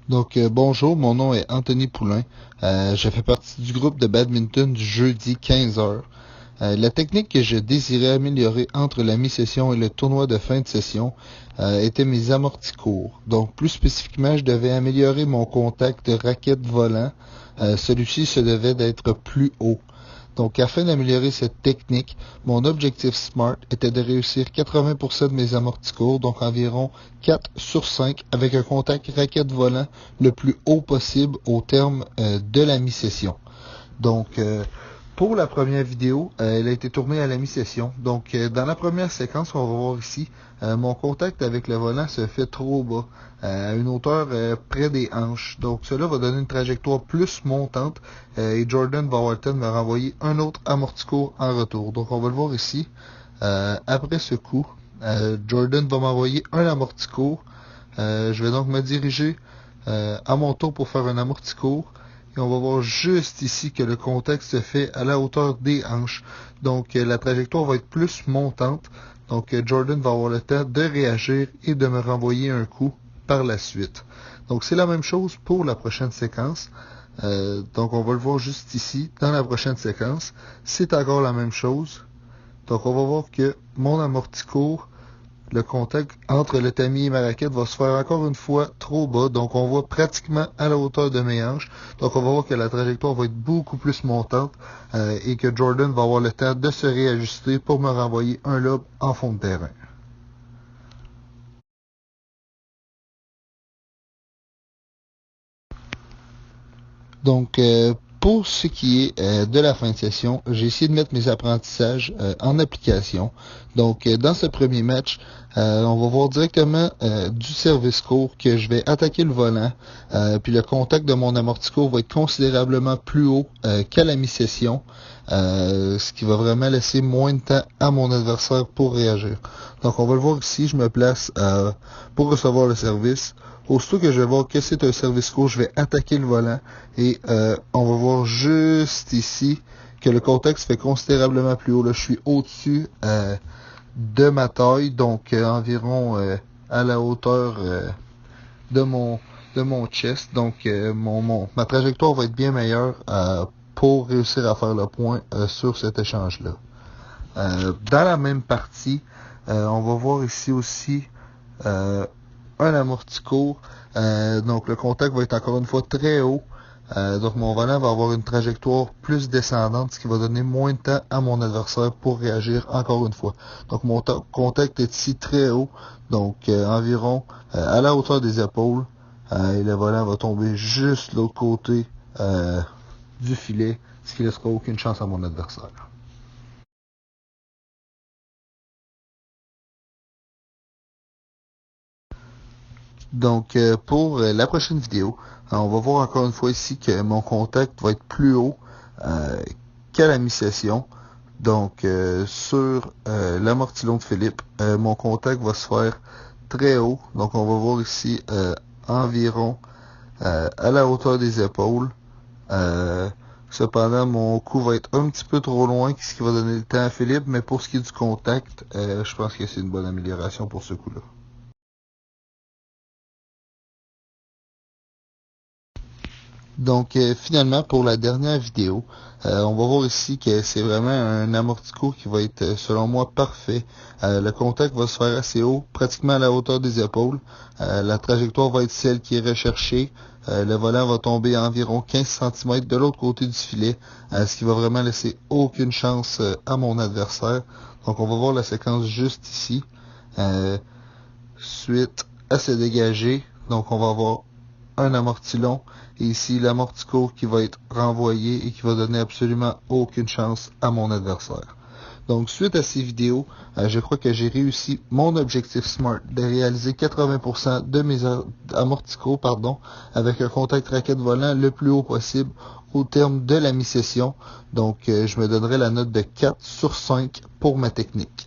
Bonjour, mon nom est Anthony Poulain. Je fais partie du groupe de badminton du jeudi 15 heures. La technique que je désirais améliorer entre la mi-session et le tournoi de fin de session était mes amortis courts. Donc, plus spécifiquement, je devais améliorer mon contact raquette-volant. Celui-ci se devait d'être plus haut. Donc, afin d'améliorer cette technique, mon objectif SMART était de réussir 80% de mes amortis courts, donc environ 4 sur 5, avec un contact raquette-volant le plus haut possible au terme de la mi-session. Donc, pour la première vidéo, elle a été tournée à la mi-session. Donc, dans la première séquence, on va voir ici, mon contact avec le volant se fait trop bas, à une hauteur près des hanches. Donc, cela va donner une trajectoire plus montante et Jordan va avoir le temps de me renvoyer un autre amorti court en retour. Donc, on va le voir ici. Après ce coup, Jordan va m'envoyer un amorti court. Je vais donc me diriger à mon tour pour faire un amorti court. Et on va voir juste ici que le contact se fait à la hauteur des hanches. Donc, la trajectoire va être plus montante. Donc, Jordan va avoir le temps de réagir et de me renvoyer un coup par la suite. Donc, c'est la même chose pour la prochaine séquence. Donc, on va le voir juste ici, dans la prochaine séquence. C'est encore la même chose. Donc, on va voir que mon amorti court, le contact entre le tamis et ma raquette va se faire encore une fois trop bas. Donc, on voit pratiquement à la hauteur de mes hanches. Donc, on va voir que la trajectoire va être beaucoup plus montante et que Jordan va avoir le temps de se réajuster pour me renvoyer un lob en fond de terrain. Donc, pour ce qui est de la fin de session, j'ai essayé de mettre mes apprentissages en application. Donc, dans ce premier match, on va voir directement du service court que je vais attaquer le volant. Puis le contact de mon amorti court va être considérablement plus haut qu'à la mi-session. Ce qui va vraiment laisser moins de temps à mon adversaire pour réagir. Donc, on va le voir ici, je me place pour recevoir le service. Aussitôt que je vais voir que c'est un service court, je vais attaquer le volant et on va voir juste ici que le contact se fait considérablement plus haut. Là, je suis au-dessus de ma taille, donc environ à la hauteur de mon chest. Donc ma trajectoire va être bien meilleure pour réussir à faire le point sur cet échange-là. Dans la même partie, on va voir ici aussi un amorti court. Donc le contact va être encore une fois très haut. Donc mon volant va avoir une trajectoire plus descendante, ce qui va donner moins de temps à mon adversaire pour réagir encore une fois. Donc mon contact est ici très haut, donc environ à la hauteur des épaules. Et le volant va tomber juste de l'autre côté du filet, ce qui ne laissera aucune chance à mon adversaire. Donc, pour la prochaine vidéo, on va voir encore une fois ici que mon contact va être plus haut qu'à la mi-session. Donc, sur l'amortillon de Philippe, mon contact va se faire très haut. Donc, on va voir ici environ à la hauteur des épaules. Cependant, mon coup va être un petit peu trop loin, ce qui va donner le temps à Philippe. Mais pour ce qui est du contact, je pense que c'est une bonne amélioration pour ce coup-là. Donc, finalement, pour la dernière vidéo, on va voir ici que c'est vraiment un amorti court qui va être, selon moi, parfait. Le contact va se faire assez haut, pratiquement à la hauteur des épaules. La trajectoire va être celle qui est recherchée. Le volant va tomber à environ 15 cm de l'autre côté du filet, ce qui va vraiment laisser aucune chance à mon adversaire. Donc, on va voir la séquence juste ici. Suite à se dégager, donc on va avoir un amorti long et ici l'amorti court qui va être renvoyé et qui va donner absolument aucune chance à mon adversaire. Donc suite à ces vidéos, je crois que j'ai réussi mon objectif SMART de réaliser 80% de mes amortis courts avec un contact raquette volant le plus haut possible au terme de la mi-session. Donc je me donnerai la note de 4 sur 5 pour ma technique.